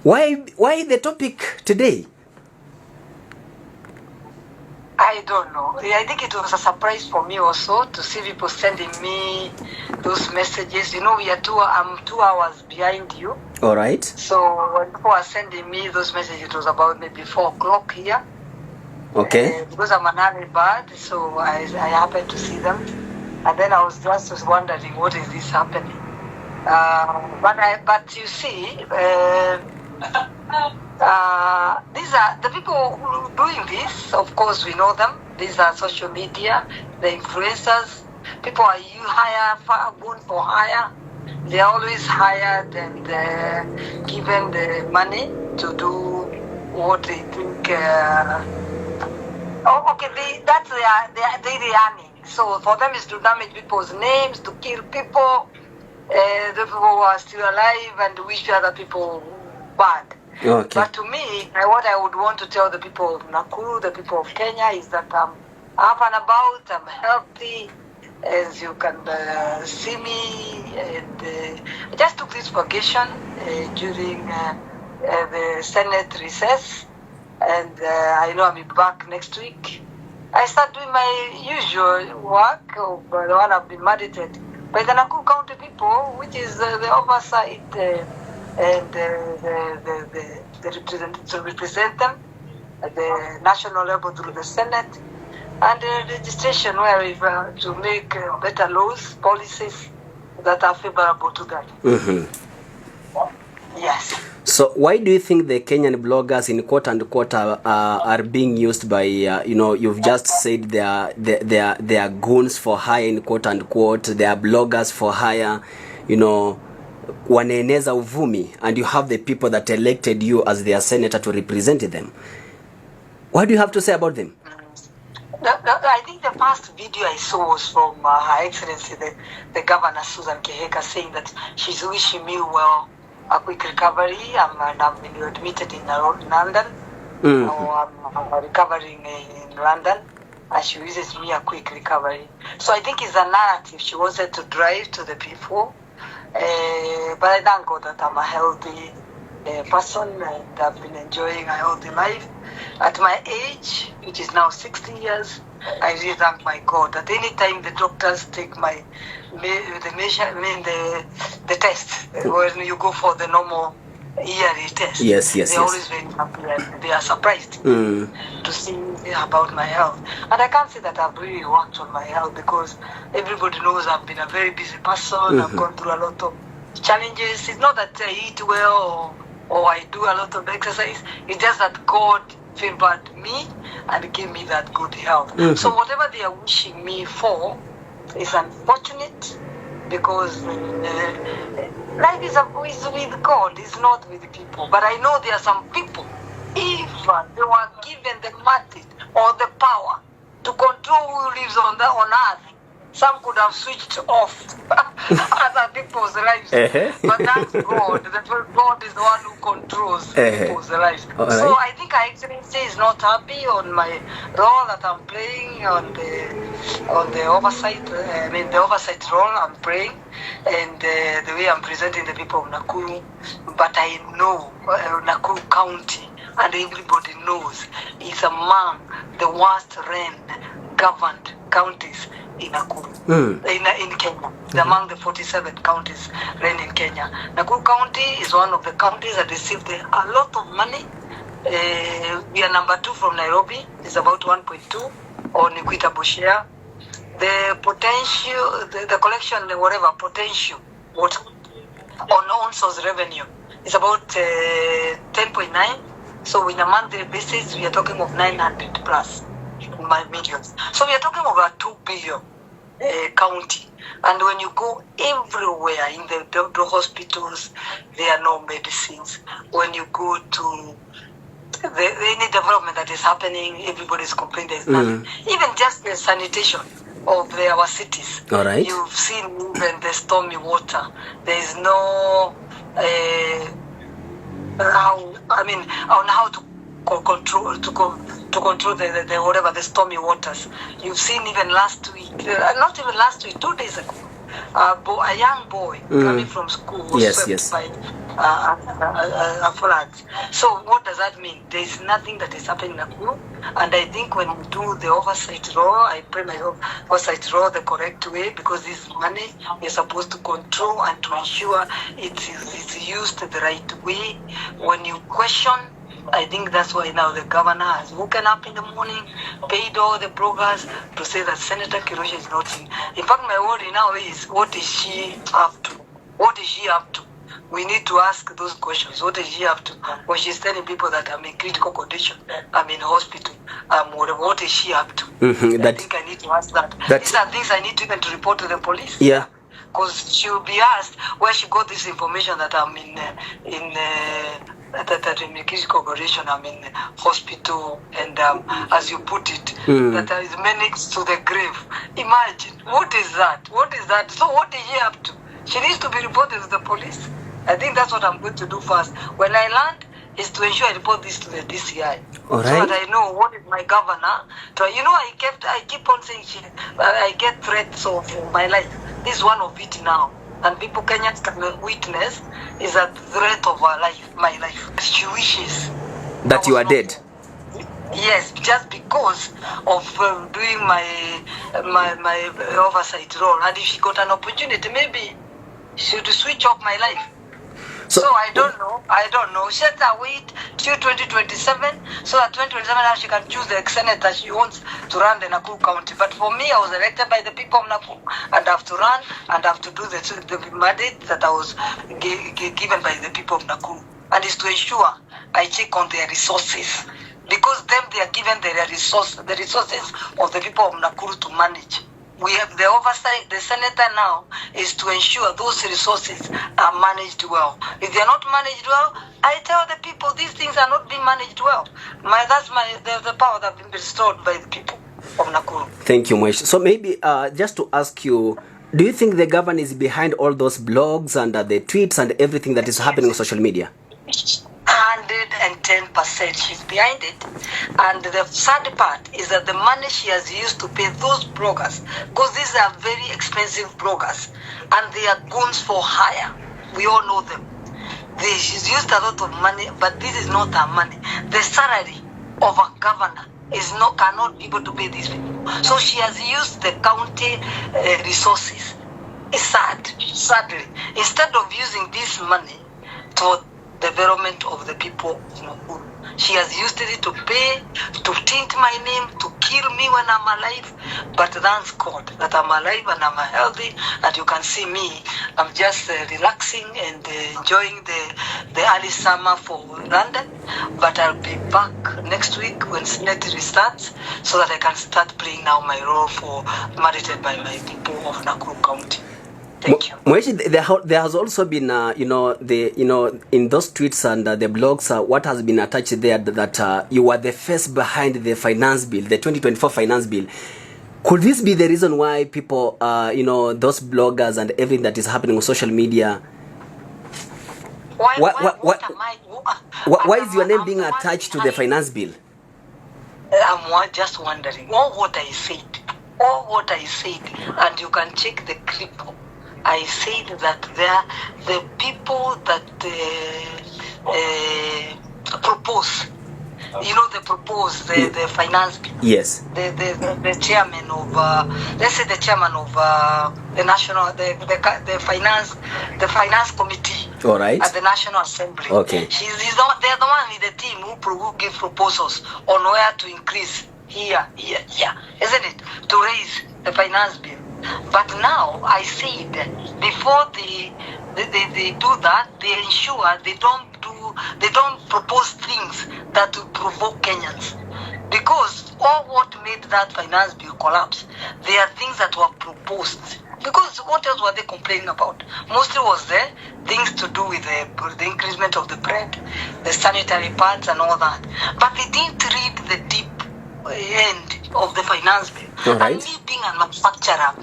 Why the topic today? I don't know. I think it was a surprise for me also to see people sending me those messages. You know, I'm 2 hours behind you. All right. So when people are sending me those messages, it was about maybe 4 o'clock here. Okay. Because I'm an early bird, so I happened to see them. And then I was just wondering, what is this happening? But you see, these are the people doing this. Of course, we know them. These are social media, the influencers. People are going for hire. They are always hired and given the money to do what they think. That's their daily earning. So for them is to damage people's names, to kill people, the people who are still alive, and wish other people bad. Okay. But to me, what I would want to tell the people of Nakuru, the people of Kenya, is that I'm up and about, I'm healthy, as you can see me. And I just took this vacation during the Senate recess, and I know I'll be back next week. I start doing my usual work, the one I've been mandated by the Nakuru County people, which is the oversight and the representatives to represent them at the national level through the Senate, and the legislation where we to make better laws, policies that are favorable to them. Mm-hmm. Yes. So why do you think the Kenyan bloggers in quote unquote are being used by you've just said they are goons for hire in quote unquote, they are bloggers for hire, wanaeneza uvumi, and you have the people that elected you as their senator to represent them. What do you have to say about them? I think the first video I saw was from Her Excellency the Governor Susan Kihika, saying that she's wishing me well, a quick recovery, and I've been admitted in London. I'm recovering in London, and she wishes me a quick recovery. So I think it's a narrative she wanted to drive to the people. But I thank God that I'm a healthy person, and I've been enjoying a healthy life. At my age, which is now 60 years, I really thank my God that any time the doctors take the test, when you go for the normal yearly test, they're always very happy and they are surprised to see about my health. And I can't say that I've really worked on my health, because everybody knows I've been a very busy person. I've gone through a lot of challenges. It's not that I eat well or I do a lot of exercise. It's just that God favored me and gave me that good health. So whatever they are wishing me for is unfortunate, because life is with God, it's not with people. But I know there are some people, if they were given the mandate or the power to control who lives on earth, some could have switched off other people's lives. But that's God. God is the one who controls people's lives. Right. So I think Her Excellency is not happy on my role that I'm playing on the oversight. The oversight role I'm playing, and the way I'm presenting the people of Nakuru. But I know Nakuru County, and everybody knows, is among the worst governed counties in Nakuru, in Kenya. Among the 47 counties run in Kenya. Nakuru County is one of the counties that received a lot of money. We are number 2 from Nairobi. It's about 1.2 on equitable share. The potential, the collection, whatever potential, on source revenue is about 10.9. So in a monthly basis, we are talking of 900 plus millions. So we are talking of a 2 billion county. And when you go everywhere in the hospitals, there are no medicines. When you go to any development that is happening, everybody's complaining there's nothing. Even just the sanitation of our cities. All right. You've seen even the stormy water. There is no how to control the whatever the stormy waters. You've seen even last week, not even last week, 2 days ago, a young boy coming from school was swept floods. So what does that mean? There is nothing that is happening in Nakuru, and I think when we do the oversight role, I pray my oversight role the correct way, because this money is supposed to control and to ensure it's used the right way. When you question, I think that's why now the governor has woken up in the morning, paid all the bloggers to say that Senator Keroche is not in. In fact, my worry now is, what is she up to? What is she up to? We need to ask those questions. What is she up to? When she's telling people that I'm in critical condition, I'm in hospital, what is she up to? Mm-hmm, I think I need to ask that. These are things I need to even to report to the police. Yeah. Because she will be asked where she got this information that I'm in critical condition, I'm in hospital, and as you put it, that there is minutes to the grave. Imagine, what is that? What is that? So what is she up to? She needs to be reported to the police. I think that's what I'm going to do first. When I land, is to ensure I report this to the DCI. All right. So that I know what is my governor. I keep on saying I get threats of my life. This is one of it now. And people Kenyans can witness is a threat of our life, my life. She wishes that you are dead. Yes, just because of doing my oversight role. And if she got an opportunity, maybe she would switch off my life. So I don't know. She had to wait till 2027, so that 2027 now she can choose the senator she wants to run the Nakuru County. But for me, I was elected by the people of Nakuru, and I have to run, and I have to do the mandate that I was given by the people of Nakuru. And it's to ensure I check on their resources. Because they are given the resources of the people of Nakuru to manage. We have the oversight. The senator now is to ensure those resources are managed well. If they are not managed well, I tell the people these things are not being managed well. That's the power that has been bestowed by the people of Nakuru. Thank you, Mwesh. So maybe just to ask you, do you think the government is behind all those blogs and the tweets and everything that is happening on social media? 110% she's behind it. And the sad part is that the money she has used to pay those bloggers, because these are very expensive bloggers and they are goons for hire. We all know them. She's used a lot of money, but this is not her money. The salary of a governor cannot be able to pay these people. So she has used the county resources. It's sad, sadly. Instead of using this money to development of the people of Nakuru, she has used it to pay, to taint my name, to kill me when I'm alive. But thanks God that I'm alive and I'm healthy, and you can see me. I'm just relaxing and enjoying the early summer for London. But I'll be back next week when Senate restarts, so that I can start playing now my role for mandated by my people of Nakuru County. Thank you. Mweshi, there has also been, in those tweets and the blogs, what has been attached there that you were the face behind the finance bill, the 2024 finance bill. Could this be the reason why people, those bloggers and everything that is happening on social media? Why is your name being attached to the finance bill? I'm just wondering. All what I said, and you can check the clip. I said that the people that propose, the finance bill. Yes. The chairman of, let's say the chairman of the national, the finance committee. All right. At the National Assembly. Okay. They're the one in the team who give proposals on where to increase here, isn't it? To raise the finance bill. But now I said before they do that, they ensure they don't propose things that will provoke Kenyans. Because all what made that finance bill collapse, there are things that were proposed. Because what else were they complaining about? Mostly was there things to do with the increasement of the bread, the sanitary pads and all that. But they didn't read the deep end of the finance bill. Right. And me being a manufacturer,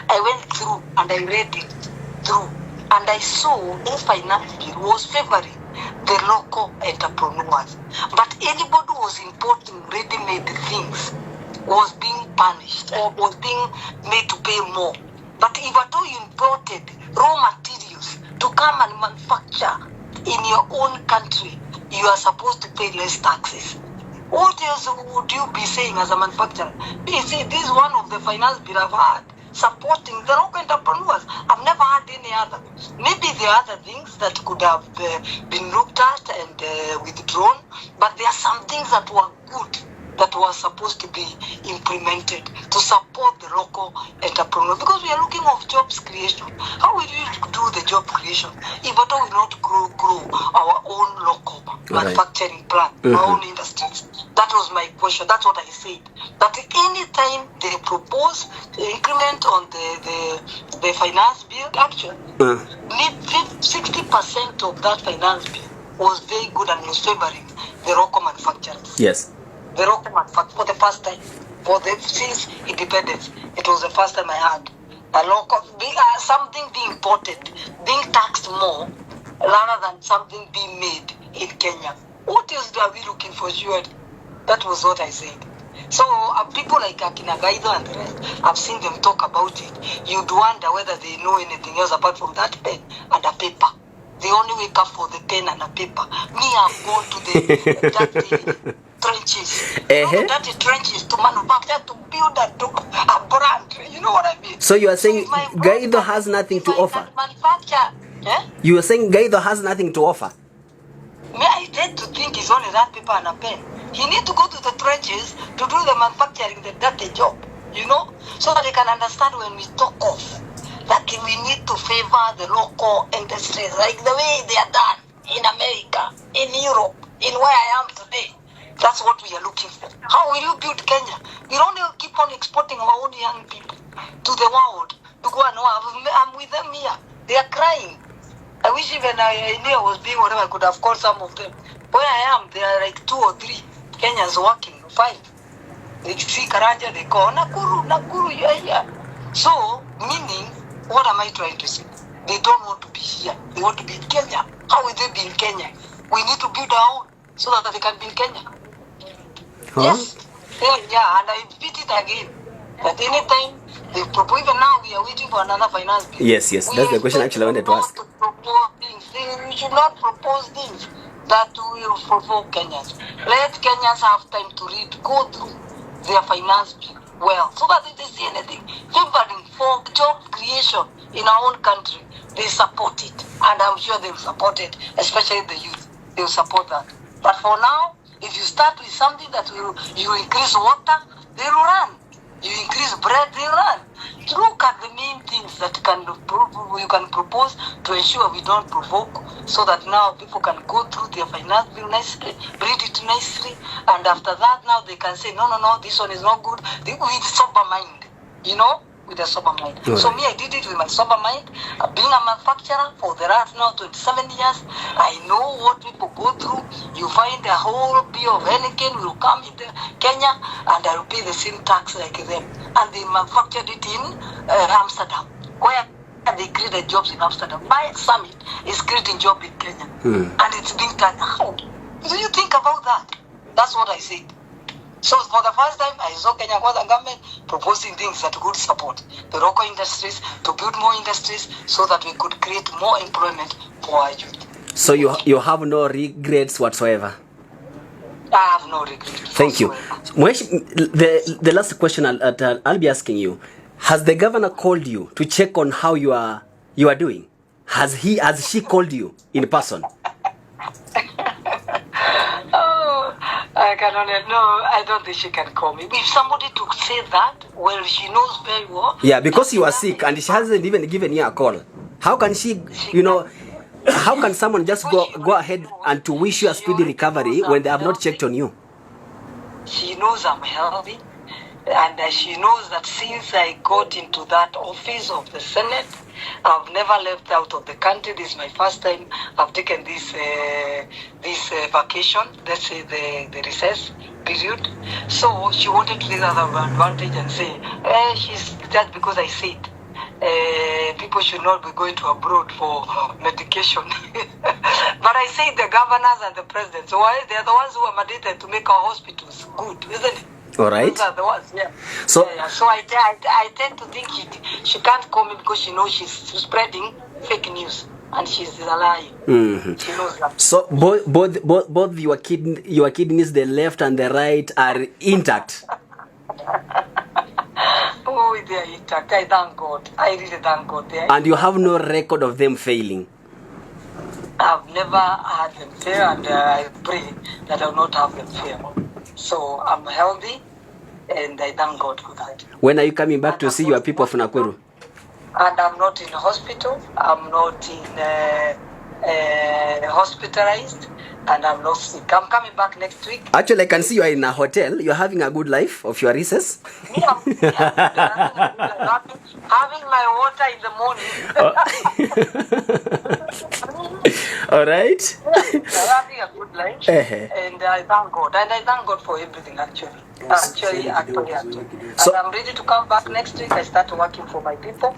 I went through and I read it through. And I saw the finance bill was favoring the local entrepreneurs. But anybody who was importing ready-made things was being punished or was being made to pay more. But if at all you imported raw materials to come and manufacture in your own country, you are supposed to pay less taxes. What else would you be saying as a manufacturer? You see, this is one of the finance bill I've had, supporting the local entrepreneurs. I've never had any other. Maybe there are other things that could have been looked at and withdrawn, but there are some things that were good that was supposed to be implemented to support the local entrepreneur, because we are looking of jobs creation. How will we do the job creation if at all we not grow our own local manufacturing plant, our own industries? That was my question. That's what I said. That any time they propose to increment on the finance bill, actually, 60% of that finance bill was very good and was favoring the local manufacturers. Yes. The local manufacturer for the first time, since independence, it was the first time I had a local something being imported, being taxed more rather than something being made in Kenya. What else are we looking for? Sure, that was what I said. So people like Akina Gaido and the rest, I've seen them talk about it. You'd wonder whether they know anything else apart from that pen and a paper. They only wake up for the pen and a paper. Me, I've gone to the trenches. Dirty trenches to manufacture, to build a brand. You know what I mean? So you are saying Gaido has nothing to offer? You are saying Gaido has nothing to offer? Me, I tend to think it's only that paper and a pen. He need to go to the trenches to do the manufacturing, the dirty job, you know, so that they can understand when we talk of that we need to favor the local industries, like the way they are done in America, in Europe, in where I am today. That's what we are looking for. How will you build Kenya? We only keep on exporting our own young people to the world to go and I'm with them here. They are crying. I wish even I knew I was being whatever I could have called some of them. Where I am, there are like 2 or 3 Kenyans working, 5. They see Karanja, they call Nakuru, yeah. So, meaning, what am I trying to say? They don't want to be here. They want to be in Kenya. How will they be in Kenya? We need to build our own so that they can be in Kenya. Huh? Yes. Yeah, and I repeat it again. That anytime they propose, even now we are waiting for another finance bill. Yes. That's the question actually I wanted to ask. We should not propose things that will provoke Kenyans. Let Kenyans have time to go through their finance bill well, so that if they see anything favoring for job creation in our own country, they support it. And I'm sure they will support it, especially the youth. They will support that. But for now, if you start with something that you increase water, they will run. You increase bread, they run. Look at the main things that you can propose to ensure we don't provoke, so that now people can go through their finance bill nicely, read it nicely, and after that now they can say, no, this one is not good. With sober mind, you know, with a sober mind. Right. So me, I did it with my sober mind. Being a manufacturer for the last now 27 years, I know what people go through. You find a whole beer of Heineken will come in Kenya, and I will pay the same tax like them. And they manufactured it in Amsterdam, where they created jobs in Amsterdam. My summit is creating jobs in Kenya, and it's being done. How do you think about that? That's what I said. So for the first time, I saw Kenya government proposing things that could support the local industries, to build more industries so that we could create more employment for our youth. So you have no regrets whatsoever? I have no regrets. Thank you. The last question I'll be asking you, has the governor called you to check on how you are doing? Has she called you in person? I don't think she can call me. If somebody to say that, well, she knows very well. Yeah, because you are sick and she hasn't even given you a call. How can she how can someone just go ahead and to wish you a speedy recovery when they have not checked on you? She knows I'm healthy, and she knows that since I got into that office of the Senate, I've never left out of the country. This is my first time I've taken this vacation, let's say the recess period. So she wanted to take that advantage and say, she's just because I said people should not be going to abroad for medication. But I say the governors and the presidents, why they are the ones who are mandated to make our hospitals good, isn't it? All right. Those are the ones, yeah. So I tend to think she can't call me because she knows she's spreading fake news. and she's lying. She knows that. So both your kidneys, the left and the right, are intact. Oh, they are intact. I thank God. I really thank God. And you have no record of them failing? I've never had them fail, and I pray that I will not have them fail. So I'm healthy, and I thank God for that. When are you coming back to see your people of Nakuru? And I'm not in hospital. I'm not hospitalized, and I'm not sick. I'm coming back next week. Actually, I can see you are in a hotel. You're having a good life of your recess. Yeah. Having my water in the morning. All right. I'm having a good life, and I thank God. And I thank God for everything, actually. Actually. So, and I'm ready to come back next week. I start working for my people.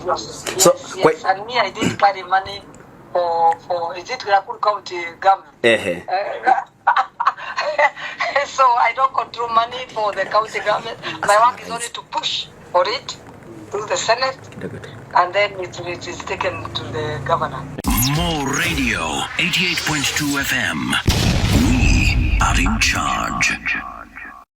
Yes. So, yes. And me, I did carry money for is it Nakuru County government? So I don't control money for the county government. My work is only to push for it to the Senate, and then it is taken to the governor. More radio, 88.2 FM. We are in charge.